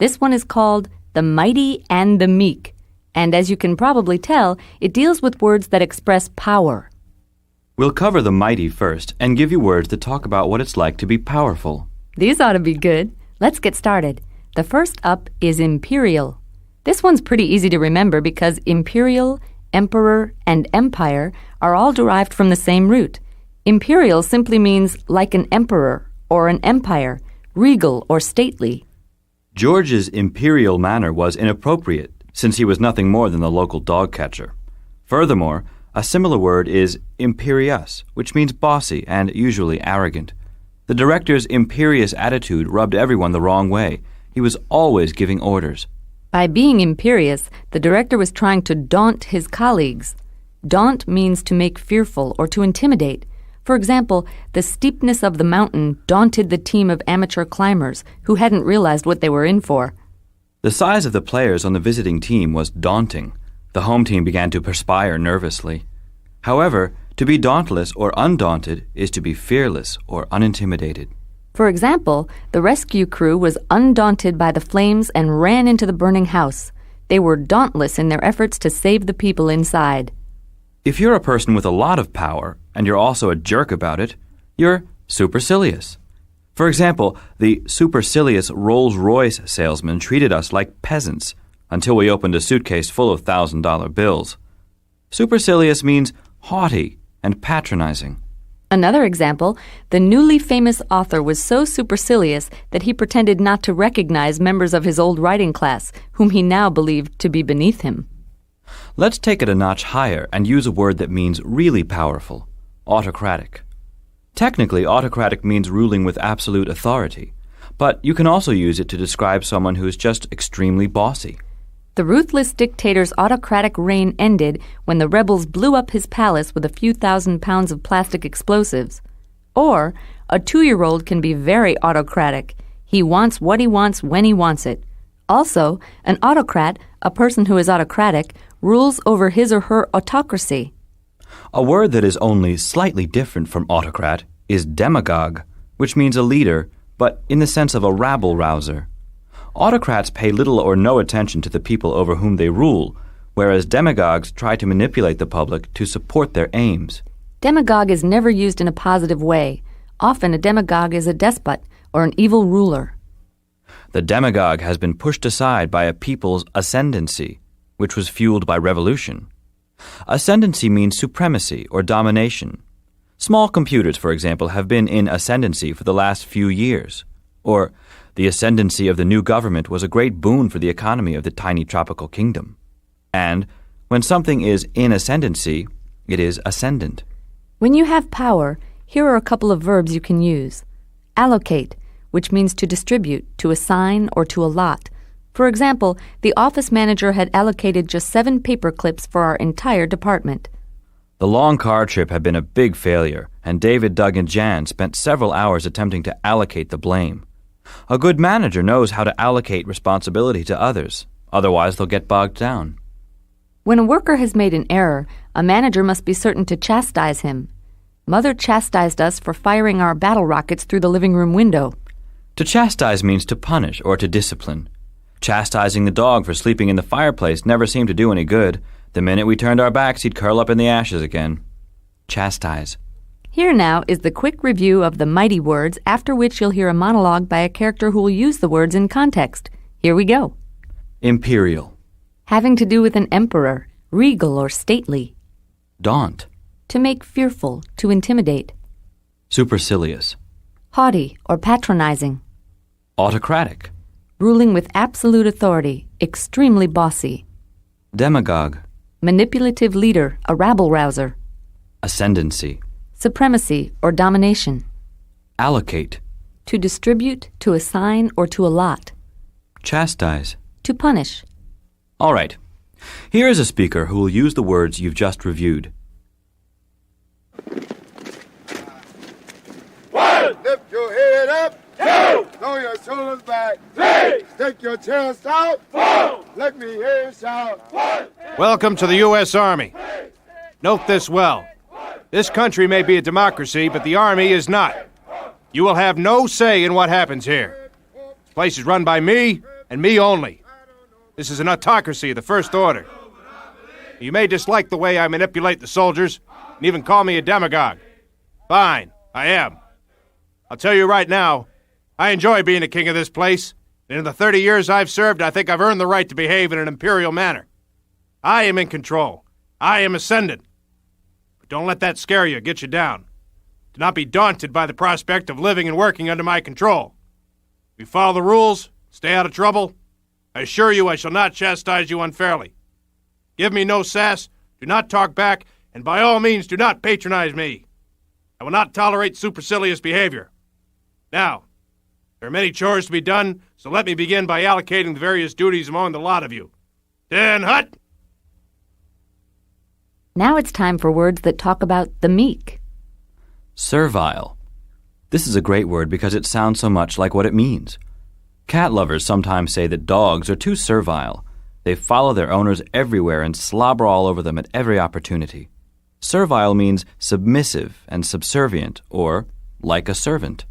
This one is called The Mighty and the Meek, and as you can probably tell, it deals with words that express power. We'll cover the mighty first and give you words that talk about what it's like to be powerful. These ought to be good. Let's get started. The first up is imperial. This one's pretty easy to remember because imperial, emperor, and empire are all derived from the same root. Imperial simply means like an emperor or an empire, regal or stately. George's imperial manner was inappropriate, since he was nothing more than the local dog catcher. Furthermore, a similar word is imperious, which means bossy and usually arrogant. The director's imperious attitude rubbed everyone the wrong way. He was always giving orders. By being imperious, the director was trying to daunt his colleagues. Daunt means to make fearful or to intimidate. For example, the steepness of the mountain daunted the team of amateur climbers who hadn't realized what they were in for. The size of the players on the visiting team was daunting. The home team began to perspire nervously. However, to be dauntless or undaunted is to be fearless or unintimidated. For example, the rescue crew was undaunted by the flames and ran into the burning house. They were dauntless in their efforts to save the people inside. If you're a person with a lot of power and you're also a jerk about it, you're supercilious. For example, the supercilious Rolls-Royce salesman treated us like peasants until we opened a suitcase full of $1,000 bills. Supercilious means haughty and patronizing. Another example, the newly famous author was so supercilious that he pretended not to recognize members of his old writing class, whom he now believed to be beneath him. Let's take it a notch higher and use a word that means really powerful, autocratic. Technically, autocratic means ruling with absolute authority, but you can also use it to describe someone who is just extremely bossy. The ruthless dictator's autocratic reign ended when the rebels blew up his palace with a few thousand pounds of plastic explosives. Or, a 2-year-old can be very autocratic. He wants what he wants when he wants it. Also, an autocrat, a person who is autocratic, rules over his or her autocracy. A word that is only slightly different from autocrat is demagogue, which means a leader, but in the sense of a rabble-rouser. Autocrats pay little or no attention to the people over whom they rule, whereas demagogues try to manipulate the public to support their aims. Demagogue is never used in a positive way. Often a demagogue is a despot or an evil ruler. The demagogue has been pushed aside by a people's ascendancy, which was fueled by revolution. Ascendancy means supremacy or domination. Small computers, for example, have been in ascendancy for the last few years. Or, the ascendancy of the new government was a great boon for the economy of the tiny tropical kingdom. And, when something is in ascendancy, it is ascendant. When you have power, here are a couple of verbs you can use. Allocate, which means to distribute, to assign, or to allot. For example, the office manager had allocated just 7 paper clips for our entire department. The long car trip had been a big failure, and David, Doug, and Jan spent several hours attempting to allocate the blame. A good manager knows how to allocate responsibility to others, otherwise they'll get bogged down. When a worker has made an error, a manager must be certain to chastise him. Mother chastised us for firing our battle rockets through the living room window. To chastise means to punish or to discipline. Chastising the dog for sleeping in the fireplace never seemed to do any good. The minute we turned our backs, he'd curl up in the ashes again. Chastise. Here now is the quick review of the mighty words, after which you'll hear a monologue by a character who will use the words in context. Here we go. Imperial. Having to do with an emperor, regal or stately. Daunt. To make fearful, to intimidate. Supercilious. Haughty or patronizing. Autocratic. Ruling with absolute authority, extremely bossy. Demagogue. Manipulative leader, a rabble-rouser. Ascendancy. Supremacy or domination. Allocate. To distribute, to assign, or to allot. Chastise. To punish. All right. Here is a speaker who will use the words you've just reviewed. One, lift your head up. Two, throw your shoulders back. Three, stick your chest out. Four, let me hear you shout. Welcome to the U.S. Army. Note this well. This country may be a democracy, but the Army is not. You will have no say in what happens here. This place is run by me and me only. This is an autocracy of the first order. You may dislike the way I manipulate the soldiers, and even call me a demagogue. Fine, I am. I'll tell you right now, I enjoy being the king of this place, and in the 30 years I've served, I think I've earned the right to behave in an imperial manner. I am in control. I am ascendant. But don't let that scare you, get you down. Do not be daunted by the prospect of living and working under my control. If you follow the rules, stay out of trouble, I assure you I shall not chastise you unfairly. Give me no sass, do not talk back, and by all means do not patronize me. I will not tolerate supercilious behavior. Now, there are many chores to be done, so let me begin by allocating the various duties among the lot of you. Den Hut! Now it's time for words that talk about the meek. Servile. This is a great word because it sounds so much like what it means. Cat lovers sometimes say that dogs are too servile. They follow their owners everywhere and slobber all over them at every opportunity. Servile means submissive and subservient, or like a servant.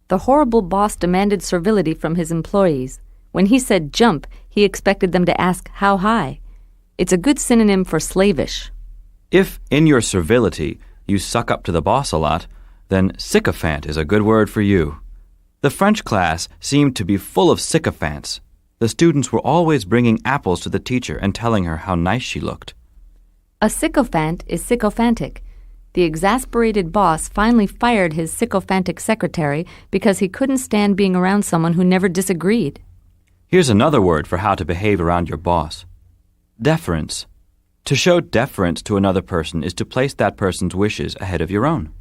The horrible boss demanded servility from his employees. When he said jump, he expected them to ask how high. It's a good synonym for slavish. If, in your servility, you suck up to the boss a lot, then sycophant is a good word for you. The French class seemed to be full of sycophants. The students were always bringing apples to the teacher and telling her how nice she looked. A sycophant is sycophantic. The exasperated boss finally fired his sycophantic secretary because he couldn't stand being around someone who never disagreed. Here's another word for how to behave around your boss. Deference. To show deference to another person is to place that person's wishes ahead of your own.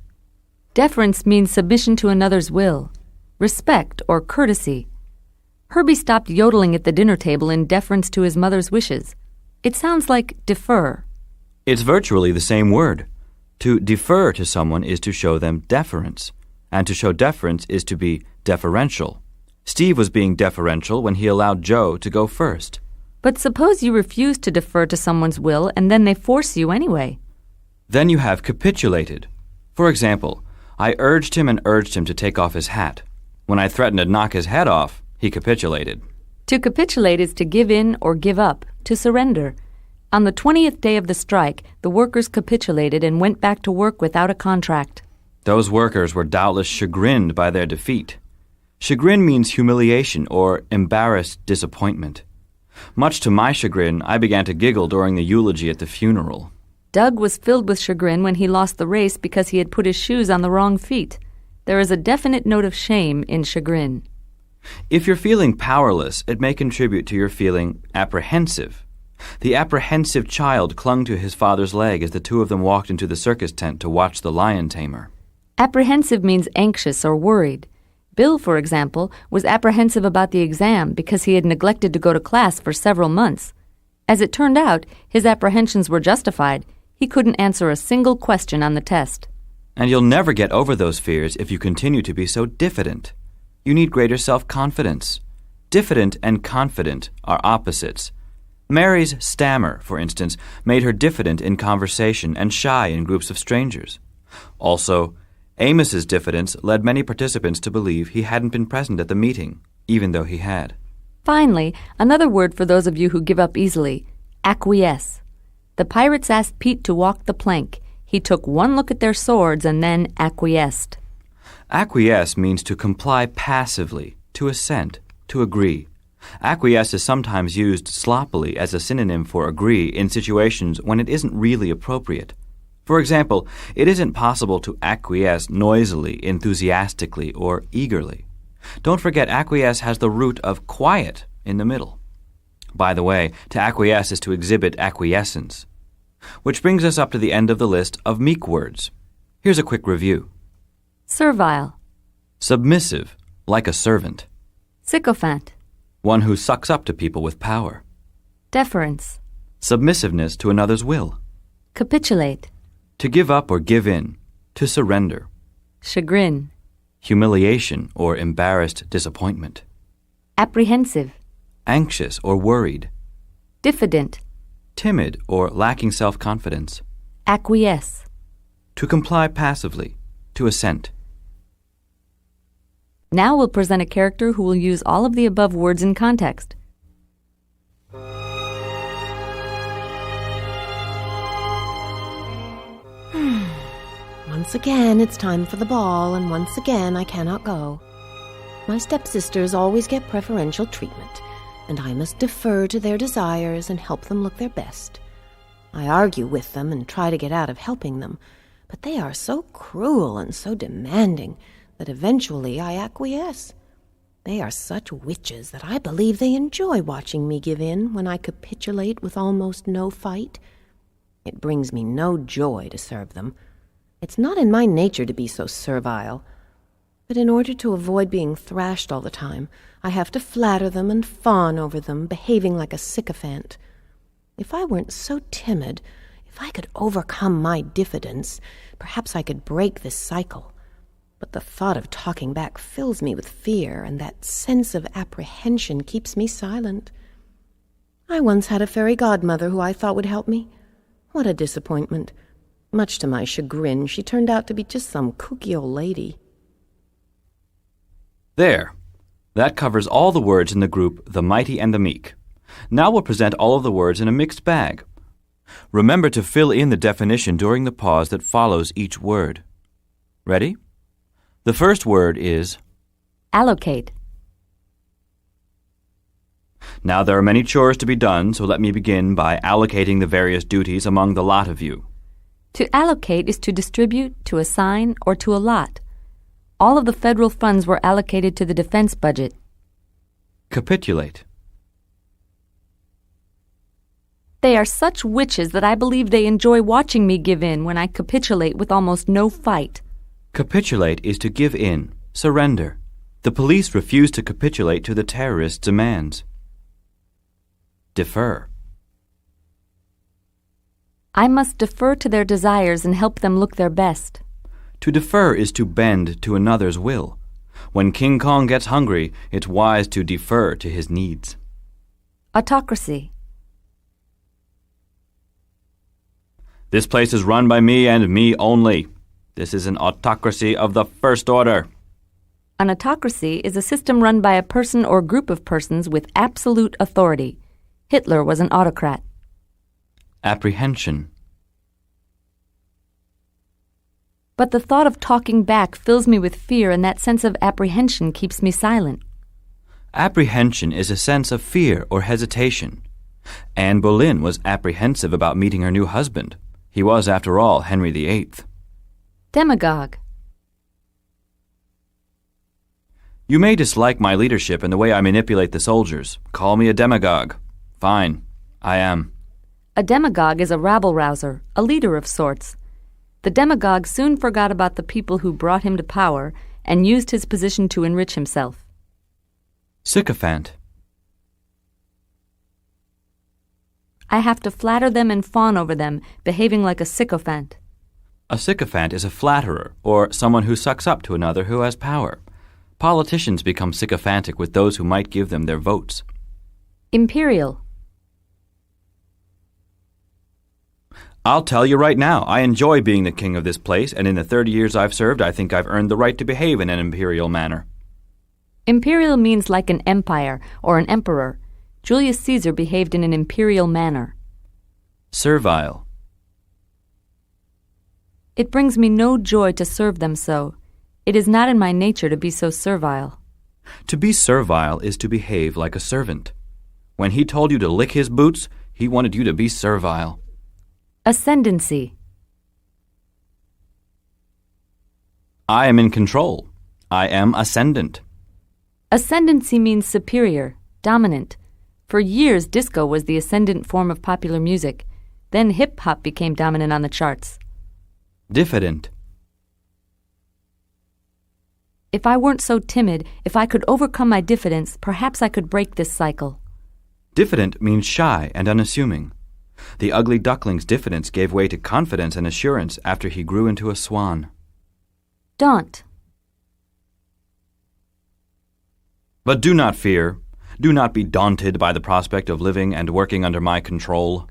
Deference means submission to another's will, respect or courtesy. Herbie stopped yodeling at the dinner table in deference to his mother's wishes. It sounds like defer. It's virtually the same word. To defer to someone is to show them deference, and to show deference is to be deferential. Steve was being deferential when he allowed Joe to go first. But suppose you refuse to defer to someone's will and then they force you anyway. Then you have capitulated. For example, I urged him to take off his hat. When I threatened to knock his head off, he capitulated. To capitulate is to give in or give up, to surrender. On the 20th day of the strike, the workers capitulated and went back to work without a contract. Those workers were doubtless chagrined by their defeat. Chagrin means humiliation or embarrassed disappointment. Much to my chagrin, I began to giggle during the eulogy at the funeral. Doug was filled with chagrin when he lost the race because he had put his shoes on the wrong feet. There is a definite note of shame in chagrin. If you're feeling powerless, it may contribute to your feeling apprehensive. The apprehensive child clung to his father's leg as the two of them walked into the circus tent to watch the lion tamer. Apprehensive means anxious or worried. Bill, for example, was apprehensive about the exam because he had neglected to go to class for several months. As it turned out, his apprehensions were justified. He couldn't answer a single question on the test. And you'll never get over those fears if you continue to be so diffident. You need greater self-confidence. Diffident and confident are opposites. Mary's stammer, for instance, made her diffident in conversation and shy in groups of strangers. Also, Amos's diffidence led many participants to believe he hadn't been present at the meeting, even though he had. Finally, another word for those of you who give up easily, acquiesce. The pirates asked Pete to walk the plank. He took one look at their swords and then acquiesced. Acquiesce means to comply passively, to assent, to agree. Acquiesce is sometimes used sloppily as a synonym for agree in situations when it isn't really appropriate. For example, it isn't possible to acquiesce noisily, enthusiastically, or eagerly. Don't forget acquiesce has the root of quiet in the middle. By the way, to acquiesce is to exhibit acquiescence. Which brings us up to the end of the list of meek words. Here's a quick review. Servile. Submissive, like a servant. Sycophant. One who sucks up to people with power. Deference. Submissiveness to another's will. Capitulate. To give up or give in. To surrender. Chagrin. Humiliation or embarrassed disappointment. Apprehensive. Anxious or worried. Diffident. Timid or lacking self-confidence. Acquiesce. To comply passively. To assent. Now we'll present a character who will use all of the above words in context. Once again it's time for the ball, and once again I cannot go. My stepsisters always get preferential treatment, and I must defer to their desires and help them look their best. I argue with them and try to get out of helping them, but they are so cruel and so demanding that eventually I acquiesce. They are such witches that I believe they enjoy watching me give in when I capitulate with almost no fight. It brings me no joy to serve them. It's not in my nature to be so servile. But in order to avoid being thrashed all the time, I have to flatter them and fawn over them, behaving like a sycophant. If I weren't so timid, if I could overcome my diffidence, perhaps I could break this cycle. But the thought of talking back fills me with fear, and that sense of apprehension keeps me silent. I once had a fairy godmother who I thought would help me. What a disappointment. Much to my chagrin, she turned out to be just some kooky old lady. There. That covers all the words in the group The Mighty and the Meek. Now we'll present all of the words in a mixed bag. Remember to fill in the definition during the pause that follows each word. Ready? The first word is allocate. Now there are many chores to be done, so let me begin by allocating the various duties among the lot of you. To allocate is to distribute, to assign, or to allot. All of the federal funds were allocated to the defense budget. Capitulate. They are such witches that I believe they enjoy watching me give in when I capitulate with almost no fight. Capitulate is to give in, surrender. The police refused to capitulate to the terrorists' demands. Defer. I must defer to their desires and help them look their best. To defer is to bend to another's will. When King Kong gets hungry, it's wise to defer to his needs. Autocracy. This place is run by me and me only. This is an autocracy of the first order. An autocracy is a system run by a person or group of persons with absolute authority. Hitler was an autocrat. Apprehension. But the thought of talking back fills me with fear, and that sense of apprehension keeps me silent. Apprehension is a sense of fear or hesitation. Anne Boleyn was apprehensive about meeting her new husband. He was, after all, Henry VIII. Demagogue. You may dislike my leadership and the way I manipulate the soldiers. Call me a demagogue. Fine, I am. A demagogue is a rabble-rouser, a leader of sorts. The demagogue soon forgot about the people who brought him to power and used his position to enrich himself. Sycophant. I have to flatter them and fawn over them, behaving like a sycophant. A sycophant is a flatterer, or someone who sucks up to another who has power. Politicians become sycophantic with those who might give them their votes. Imperial. I'll tell you right now, I enjoy being the king of this place, and in the 30 years I've served, I think I've earned the right to behave in an imperial manner. Imperial means like an empire or an emperor. Julius Caesar behaved in an imperial manner. Servile. It brings me no joy to serve them so. It is not in my nature to be so servile. To be servile is to behave like a servant. When he told you to lick his boots, he wanted you to be servile. Ascendancy. I am in control. I am ascendant. Ascendancy means superior, dominant. For years, disco was the ascendant form of popular music. Then hip-hop became dominant on the charts. Diffident. If I weren't so timid, if I could overcome my diffidence, perhaps I could break this cycle. Diffident means shy and unassuming. The ugly duckling's diffidence gave way to confidence and assurance after he grew into a swan. Daunt. But do not fear. Do not be daunted by the prospect of living and working under my control.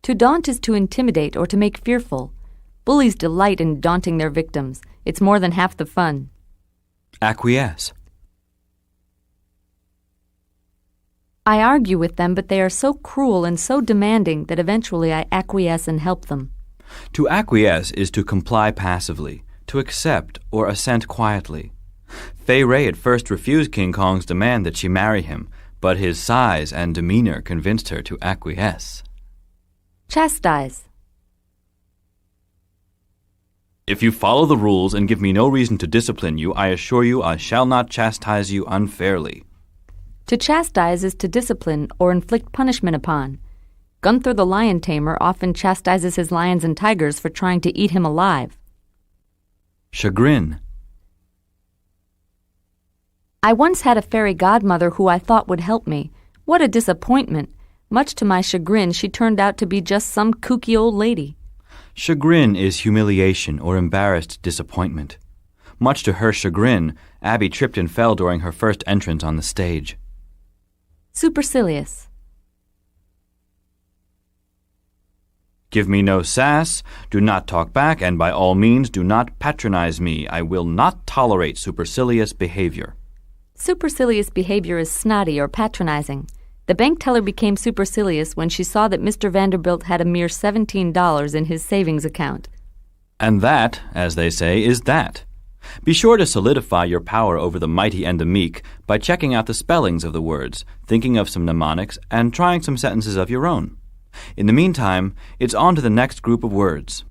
To daunt is to intimidate or to make fearful. Bullies delight in daunting their victims. It's more than half the fun. Acquiesce. I argue with them, but they are so cruel and so demanding that eventually I acquiesce and help them. To acquiesce is to comply passively, to accept or assent quietly. Fay Ray at first refused King Kong's demand that she marry him, but his size and demeanor convinced her to acquiesce. Chastise. If you follow the rules and give me no reason to discipline you, I assure you I shall not chastise you unfairly. To chastise is to discipline or inflict punishment upon. Gunther the lion tamer often chastises his lions and tigers for trying to eat him alive. Chagrin. I once had a fairy godmother who I thought would help me. What a disappointment! Much to my chagrin, she turned out to be just some kooky old lady. Chagrin is humiliation or embarrassed disappointment. Much to her chagrin, Abby tripped and fell during her first entrance on the stage. Supercilious. Give me no sass, do not talk back, and by all means do not patronize me. I will not tolerate supercilious behavior. Supercilious behavior is snotty or patronizing. The bank teller became supercilious when she saw that Mr. Vanderbilt had a mere $17 in his savings account. And that, as they say, is that. Be sure to solidify your power over the mighty and the meek by checking out the spellings of the words, thinking of some mnemonics, and trying some sentences of your own. In the meantime, it's on to the next group of words.